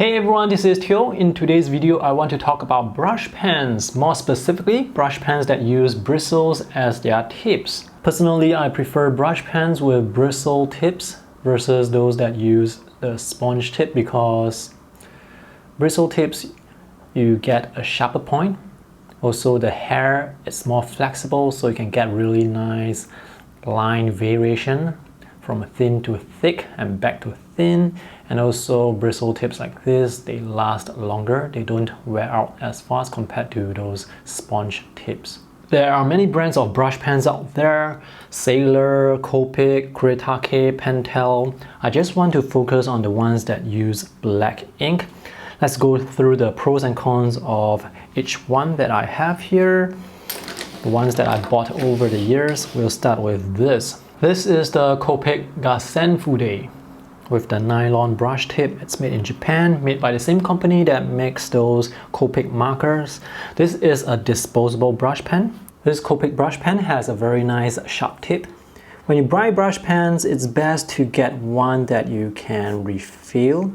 Hey everyone, this is Teo. In today's video, I want to talk about brush pens, more specifically, brush pens that use bristles as their tips. Personally, I prefer brush pens with bristle tips versus those that use the sponge tip because bristle tips, you get a sharper point. Also, the hair is more flexible, so you can get really nice line variation from thin to thick and back to thin. And also bristle tips like this, they last longer. They don't wear out as fast compared to those sponge tips. There are many brands of brush pens out there: Sailor, Copic, CreateHAK, Pentel. I just want to focus on the ones that use black ink. Let's go through the pros and cons of each one that I have here. The ones that I bought over the years. We'll start with this. This is the Copic Fude with the nylon brush tip. It's made in Japan, made by the same company that makes those Copic markers. This is a disposable brush pen. This Copic brush pen has a very nice sharp tip. When you buy brush pens, it's best to get one that you can refill.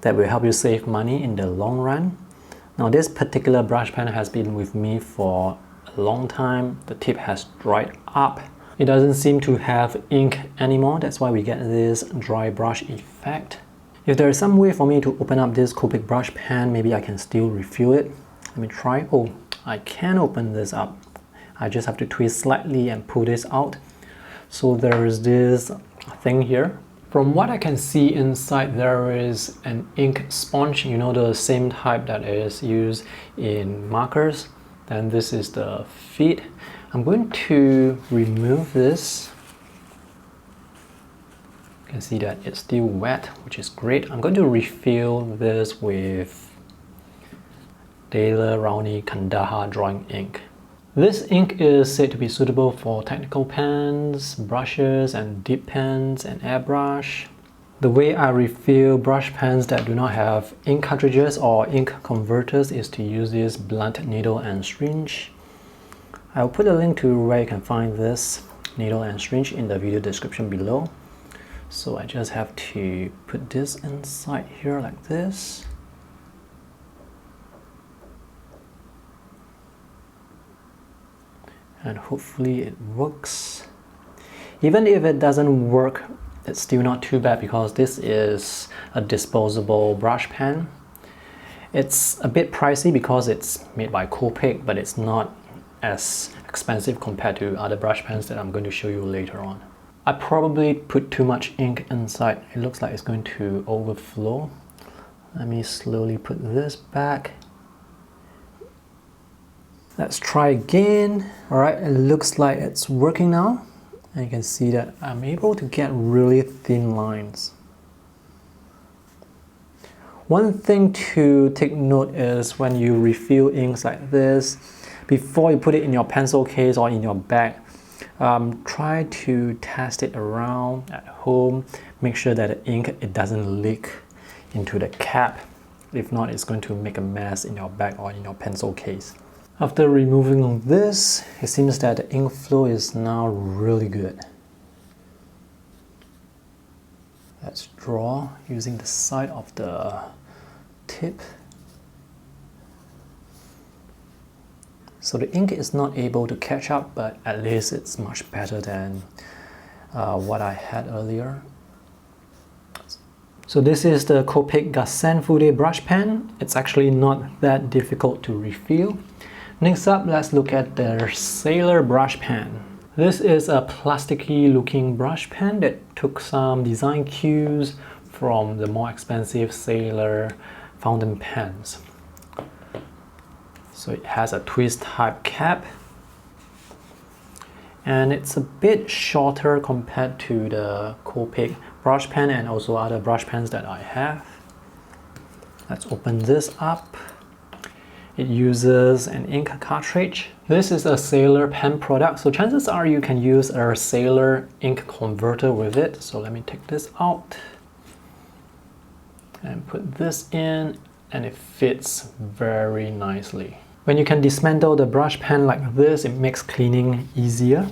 That will help you save money in the long run. Now this particular brush pen has been with me for a long time. The tip has dried up. It doesn't seem to have ink anymore. That's why we get this dry brush effect. If there is some way for me to open up this Copic brush pen, maybe I can still refill it. Let me try. Oh, I can open this up. I just have to twist slightly and pull this out. So there is this thing here. From what I can see inside, there is an ink sponge, you know, the same type that is used in markers. Then this is the feet. I'm going to remove this. You can see that it's still wet, which is great. I'm going to refill this with Daler Rowney Kandahar drawing ink. This ink is said to be suitable for technical pens, brushes and dip pens and airbrush. The way I refill brush pens that do not have ink cartridges or ink converters is to use this blunt needle and syringe. I'll put a link to where you can find this needle and syringe in the video description below. So I just have to put this inside here like this. And hopefully it works. Even if it doesn't work, it's still not too bad because this is a disposable brush pen. It's a bit pricey because it's made by Copic, but it's not as expensive compared to other brush pens that I'm going to show you later on. I probably put too much ink inside. It looks like it's going to overflow. Let me slowly put this back. Let's try again. Alright, it looks like it's working now. And you can see that I'm able to get really thin lines. One thing to take note is when you refill inks like this, before you put it in your pencil case or in your bag, try to test it around at home. Make sure that the ink, it doesn't leak into the cap. If not, it's going to make a mess in your bag or in your pencil case. After removing this, it seems that the ink flow is now really good. Let's draw using the side of the tip. So the ink is not able to catch up, but at least it's much better than what I had earlier. So this is the Copic Fude brush pen. It's actually not that difficult to refill. Next up, let's look at the Sailor brush pen. This is a plasticky looking brush pen that took some design cues from the more expensive Sailor fountain pens. So it has a twist type cap and it's a bit shorter compared to the Copic brush pen and also other brush pens that I have. Let's open this up. It uses an ink cartridge. This is a Sailor pen product, so chances are you can use a Sailor ink converter with it. So let me take this out and put this in, and it fits very nicely. When you can dismantle the brush pen like this, it makes cleaning easier.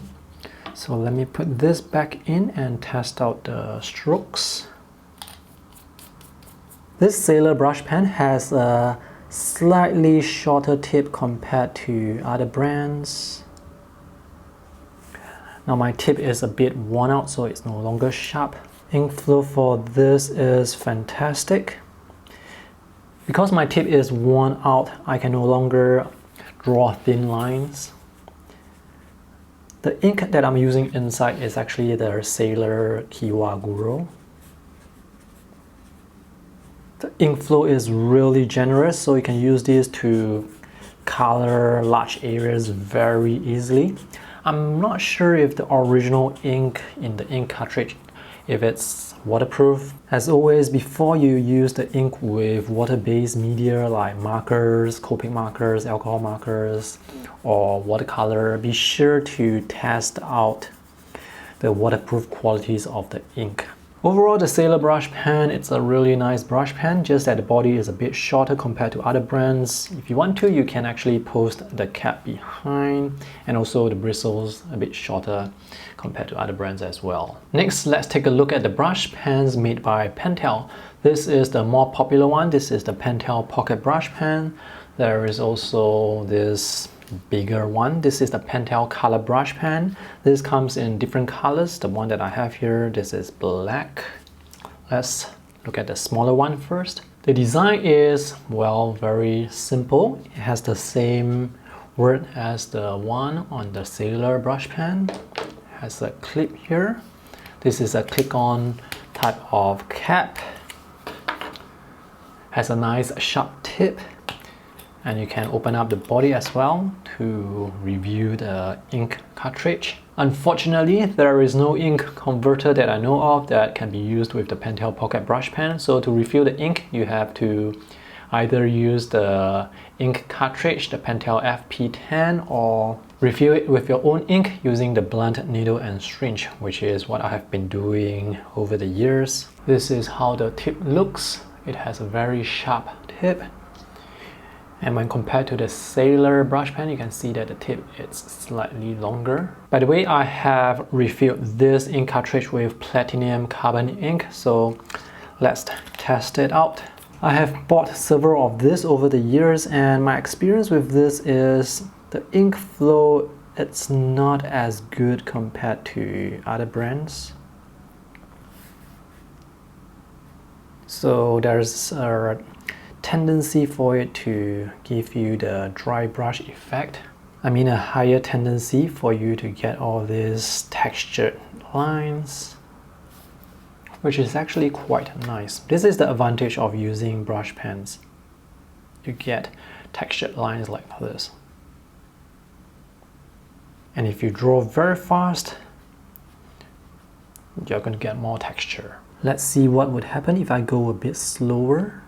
So let me put this back in and test out the strokes. This Sailor brush pen has a slightly shorter tip compared to other brands. Now my tip is a bit worn out, so it's no longer sharp. Ink flow for this is fantastic. Because my tip is worn out, I can no longer draw thin lines. The ink that I'm using inside is actually the Sailor Kiwaguro. The ink flow is really generous, so you can use this to color large areas very easily. I'm not sure if the original ink in the ink cartridge, if it's waterproof. As always, before you use the ink with water-based media like markers, Copic markers, alcohol markers, or watercolor, be sure to test out the waterproof qualities of the ink. Overall, the Sailor brush pen, it's a really nice brush pen, just that the body is a bit shorter compared to other brands. If you want to, you can actually post the cap behind, and also the bristles a bit shorter compared to other brands as well. Next, let's take a look at the brush pens made by Pentel. This is the more popular one. This is the Pentel Pocket Brush Pen. There is also this bigger one. This is the Pentel Colour Brush Pen. This comes in different colors. The one that I have here, this is black. Let's look at the smaller one first. The design is, well, very simple. It has the same word as the one on the Sailor brush pen. It has a clip here. This is a click-on type of cap. Has a nice sharp tip. And you can open up the body as well to review the ink cartridge. Unfortunately, there is no ink converter that I know of that can be used with the Pentel Pocket Brush Pen. So to refill the ink, you have to either use the ink cartridge, the Pentel FP10, or refill it with your own ink using the blunt needle and syringe, which is what I have been doing over the years. This is how the tip looks. It has a very sharp tip. And when compared to the Sailor brush pen, you can see that the tip is slightly longer. By the way, I have refilled this ink cartridge with platinum carbon ink, so let's test it out. I have bought several of this over the years, and my experience with this is the ink flow, it's not as good compared to other brands. So there's a tendency for it to give you the dry brush effect. I mean a higher tendency for you to get all these textured lines, which is actually quite nice. This is the advantage of using brush pens. You get textured lines like this. And if you draw very fast, you're going to get more texture. Let's see what would happen if I go a bit slower.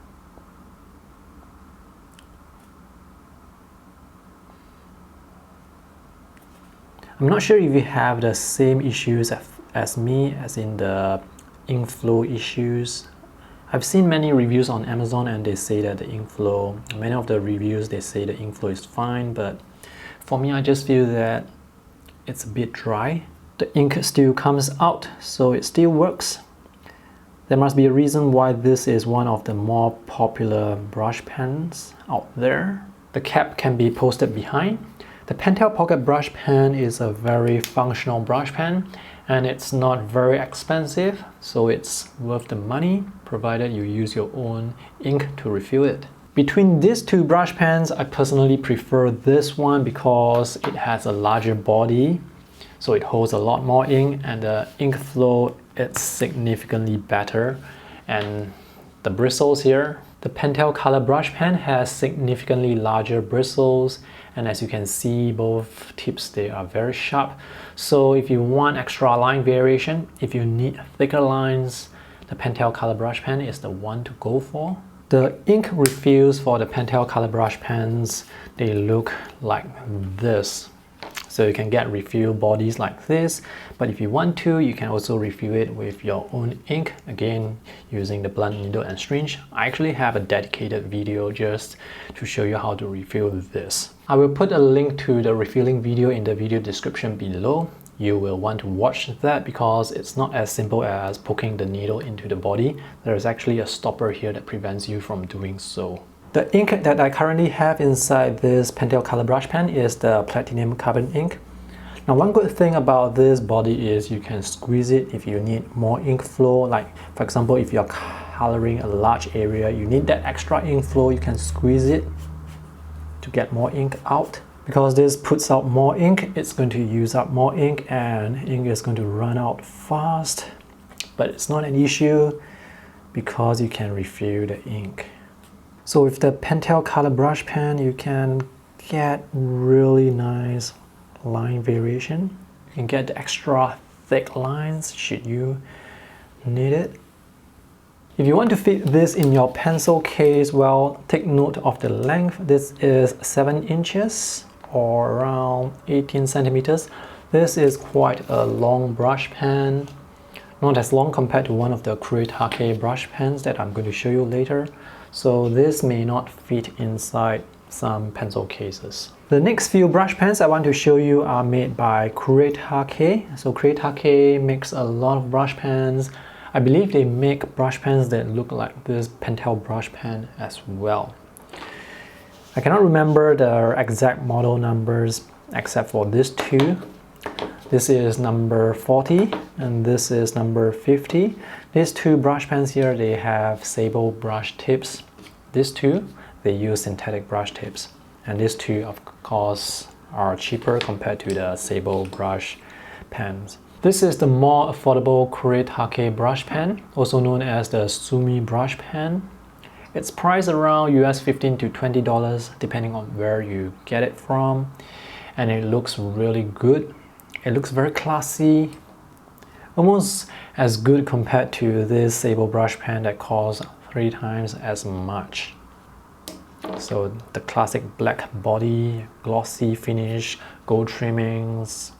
I'm not sure if you have the same issues as me, as in the ink flow issues. I've seen many reviews on Amazon and they say that the ink flow, many of the reviews they say the ink flow is fine, but for me I just feel that it's a bit dry. The ink still comes out, so it still works. There must be a reason why this is one of the more popular brush pens out there. The cap can be posted behind. The Pentel Pocket Brush Pen is a very functional brush pen, and it's not very expensive, so it's worth the money provided you use your own ink to refill it. Between these two brush pens, I personally prefer this one because it has a larger body, so it holds a lot more ink, and the ink flow is significantly better. And the bristles here, the Pentel Colour Brush Pen has significantly larger bristles, and as you can see, both tips, they are very sharp. So if you want extra line variation, if you need thicker lines, the Pentel Colour Brush Pen is the one to go for. The ink refills for the Pentel Colour Brush Pens, they look like this. So you can get refill bodies like this, but if you want to, you can also refill it with your own ink, again using the blunt needle and syringe. I actually have a dedicated video just to show you how to refill this. I will put a link to the refilling video in the video description below. you will want to watch that because it's not as simple as poking the needle into the body. There is actually a stopper here that prevents you from doing so. The ink that I currently have inside this Pentel Colour Brush Pen is the platinum carbon ink. Now, one good thing about this body is you can squeeze it if you need more ink flow. Like, for example, if you're coloring a large area, you need that extra ink flow, you can squeeze it to get more ink out. Because this puts out more ink, it's going to use up more ink and ink is going to run out fast. But it's not an issue because you can refill the ink. So with the Pentel Colour Brush Pen, you can get really nice line variation. You can get the extra thick lines should you need it. If you want to fit this in your pencil case, well, take note of the length. This is 7 inches or around 18 centimeters. This is quite a long brush pen. Not as long compared to one of the CreateHAK brush pens that I'm going to show you later. So this may not fit inside some pencil cases. The next few brush pens I want to show you are made by CreateHAK. So CreateHAK makes a lot of brush pens. I believe they make brush pens that look like this Pentel brush pen as well. I cannot remember the exact model numbers except for these two. This is number 40 and this is number 50. These two brush pens here, they have sable brush tips. These two, they use synthetic brush tips. And these two, of course, are cheaper compared to the sable brush pens. This is the more affordable CreateHAK brush pen, also known as the Sumi brush pen. It's priced around US $15 to $20 depending on where you get it from. And it looks really good. It looks very classy, almost as good compared to this sable brush pen that costs 3 times as much. So the classic black body, glossy finish, gold trimmings,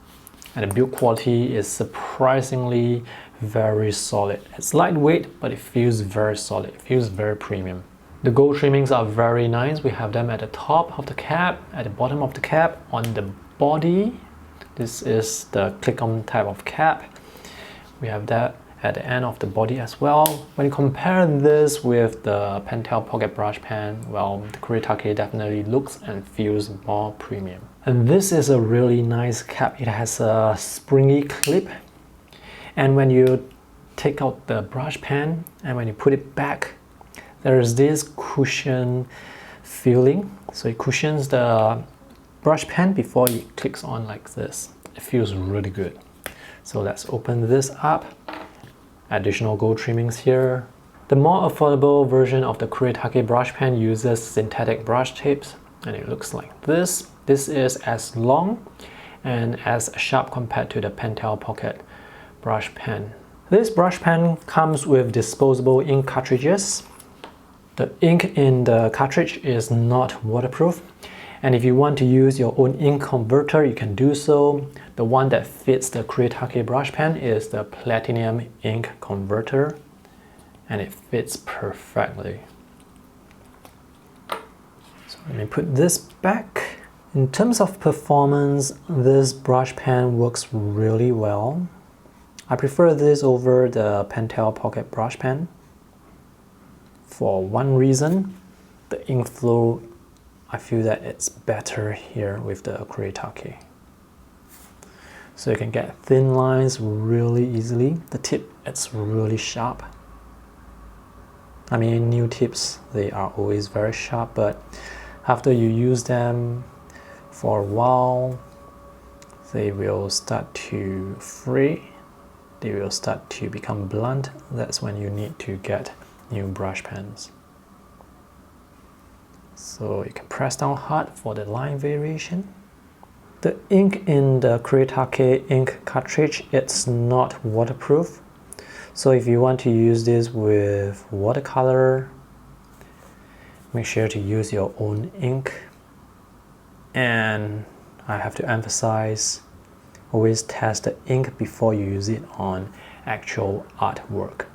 and the build quality is surprisingly very solid. It's lightweight, but it feels very solid. It feels very premium. The gold trimmings are very nice. We have them at the top of the cap, at the bottom of the cap, on the body. This is the click-on type of cap. We have that at the end of the body as well. When you compare this with the Pentel Pocket Brush Pen, well, the CreateHAK definitely looks and feels more premium. And this is a really nice cap. It has a springy clip. And when you take out the brush pen and when you put it back, there's this cushion feeling. So it cushions the brush pen before it clicks on like this. It feels really good. So let's open this up. Additional gold trimmings here. The more affordable version of the CreateHAK brush pen uses synthetic brush tips and it looks like this. This is as long and as sharp compared to the Pentel Pocket Brush Pen. This brush pen comes with disposable ink cartridges. The ink in the cartridge is not waterproof. And if you want to use your own ink converter, you can do so. The one that fits the CreateHAK brush pen is the platinum ink converter, and it fits perfectly. So let me put this back. In terms of performance, this brush pen works really well. I prefer this over the Pentel Pocket Brush Pen. For one reason, the ink flow, I feel that it's better here with the CreateHAK. So you can get thin lines really easily. The tip, it's really sharp. I mean, new tips, they are always very sharp, but after you use them for a while, they will start to fray. They will start to become blunt. That's when you need to get new brush pens. So you can press down hard for the line variation. The ink in the CreateHAK ink cartridge, it's not waterproof. So if you want to use this with watercolor, make sure to use your own ink. And I have to emphasize, always test the ink before you use it on actual artwork.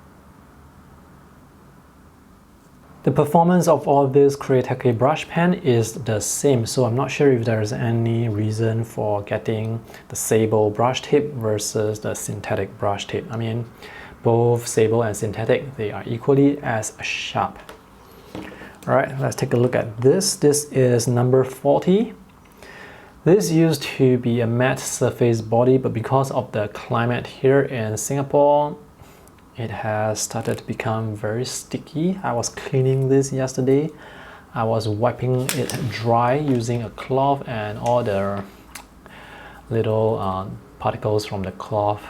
The performance of all this CreateHAK brush pen is the same, so I'm not sure if there's any reason for getting the sable brush tip versus the synthetic brush tip. I mean, both sable and synthetic, they are equally as sharp. All right, let's take a look at this. This is number 40. This used to be a matte surface body, but because of the climate here in Singapore, it has started to become very sticky. I was cleaning this yesterday. I was wiping it dry using a cloth, and all the little particles from the cloth,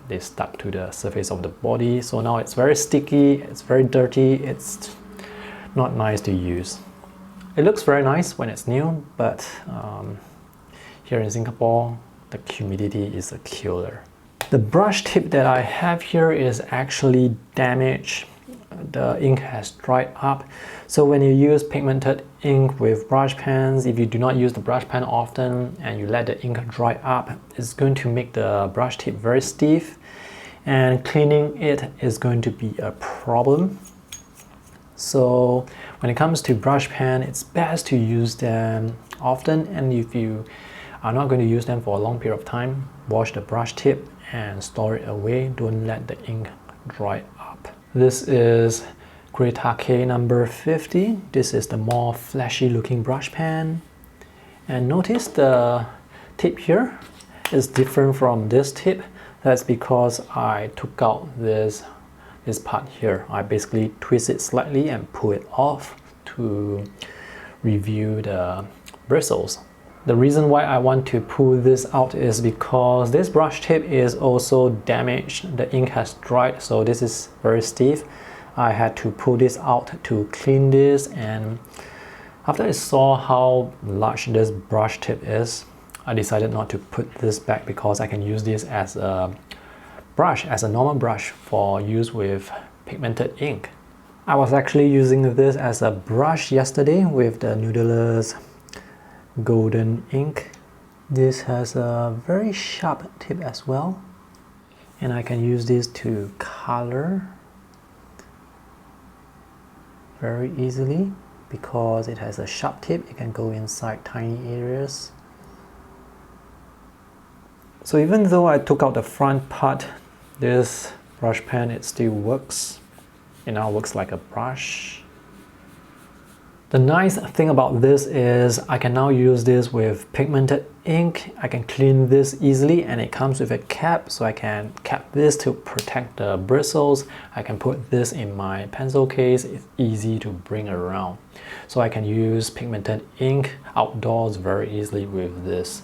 they stuck to the surface of the body. So now it's very sticky, it's very dirty, it's not nice to use. It looks very nice when it's new, but here in Singapore, the humidity is a killer. The brush tip that I have here is actually damaged. The ink has dried up. So when you use pigmented ink with brush pens, if you do not use the brush pen often and you let the ink dry up, it's going to make the brush tip very stiff, and cleaning it is going to be a problem. So when it comes to brush pen, it's best to use them often, and if you are not going to use them for a long period of time, wash the brush tip and store it away. Don't let the ink dry up. This is CreateHAK number 50. This is the more flashy looking brush pen. And notice the tip here is different from this tip. That's because I took out this part here. I basically twist it slightly and pull it off to review the bristles. The reason why I want to pull this out is because this brush tip is also damaged. The ink has dried, so this is very stiff. I had to pull this out to clean this, and after I saw how large this brush tip is, I decided not to put this back because I can use this as a brush, as a normal brush for use with pigmented ink. I was actually using this as a brush yesterday with the Noodler's golden ink. This has a very sharp tip as well, and I can use this to color very easily because it has a sharp tip. It can go inside tiny areas. So even though I took out the front part, this brush pen, it still works. It now looks like a brush. The nice thing about this is I can now use this with pigmented ink. I can clean this easily, and it comes with a cap, so I can cap this to protect the bristles. I can put this in my pencil case. It's easy to bring around. So I can use pigmented ink outdoors very easily with this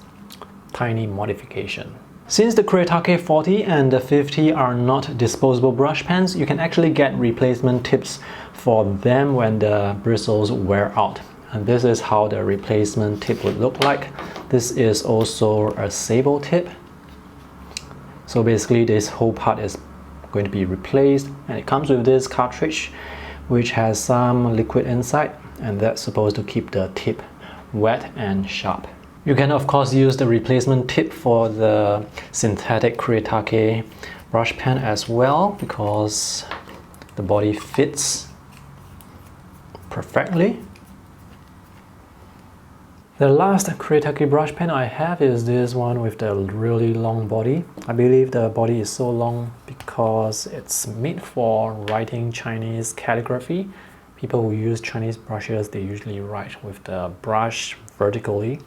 tiny modification. Since the CreateHAK 40 and the 50 are not disposable brush pens, you can actually get replacement tips for them when the bristles wear out. And this is how the replacement tip would look like. This is also a sable tip. So basically this whole part is going to be replaced, and it comes with this cartridge which has some liquid inside, and that's supposed to keep the tip wet and sharp. You can of course use the replacement tip for the synthetic CreateHAK brush pen as well, because the body fits perfectly. The last CreateHAK brush pen I have is this one with the really long body. I believe the body is so long because it's made for writing Chinese calligraphy. People who use Chinese brushes, they usually write with the brush vertically.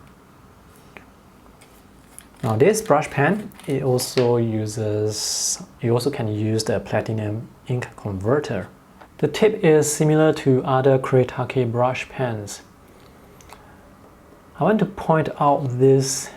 Now this brush pen, it also can use the platinum ink converter. The tip is similar to other CreateHAK brush pens. I want to point out this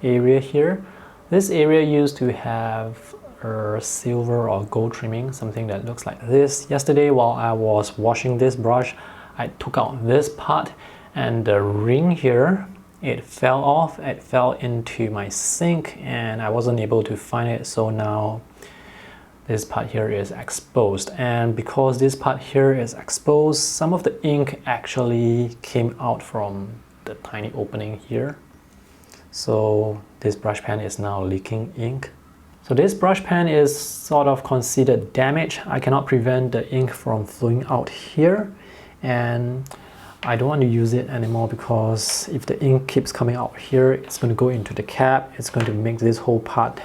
area here. This area used to have a silver or gold trimming, something that looks like this. Yesterday while I was washing this brush, I took out this part, and the ring here, it fell off. It fell into my sink and I wasn't able to find it, so now this part here is exposed. And because this part here is exposed, some of the ink actually came out from the tiny opening here. So this brush pen is now leaking ink. So this brush pen is sort of considered damaged. I cannot prevent the ink from flowing out here. and I don't want to use it anymore because if the ink keeps coming out here, it's going to go into the cap. It's going to make this whole part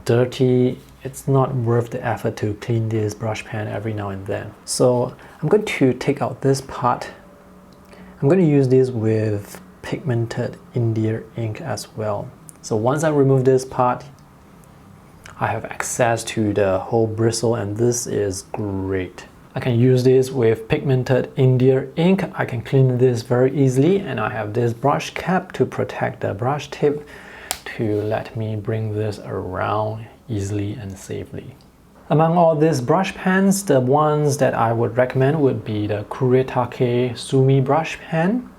dirty. It's not worth the effort to clean this brush pen every now and then. So I'm going to take out this part. I'm going to use this with pigmented India ink as well. So once I remove this part, I have access to the whole bristle, and this is great. I can use this with pigmented India ink. I can clean this very easily, and I have this brush cap to protect the brush tip to let me bring this around easily and safely. Among all these brush pens, the ones that I would recommend would be the CreateHAK Sumi brush pen.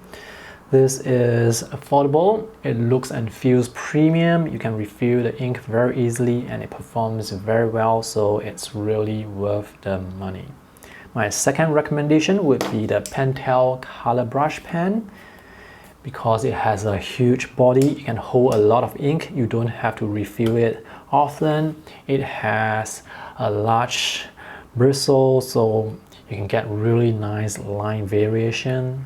This is affordable, it looks and feels premium, you can refill the ink very easily, and it performs very well, so it's really worth the money. My second recommendation would be the Pentel Colour Brush Pen. Because it has a huge body, it can hold a lot of ink, you don't have to refill it often. It has a large bristle, so you can get really nice line variation,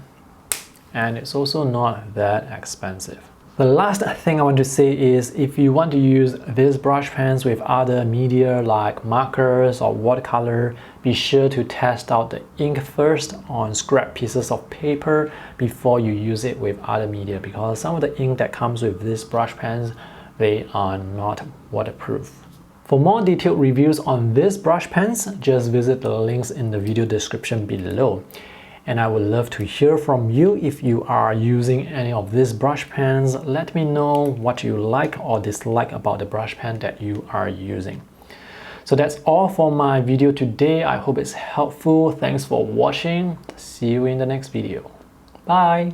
and it's also not that expensive. The last thing I want to say is, if you want to use these brush pens with other media like markers or watercolor, be sure to test out the ink first on scrap pieces of paper before you use it with other media, because some of the ink that comes with these brush pens, they are not waterproof. For more detailed reviews on these brush pens, just visit the links in the video description below. And I would love to hear from you. If you are using any of these brush pens, let me know what you like or dislike about the brush pen that you are using. So that's all for my video today. I hope it's helpful. Thanks for watching. See you in the next video. Bye!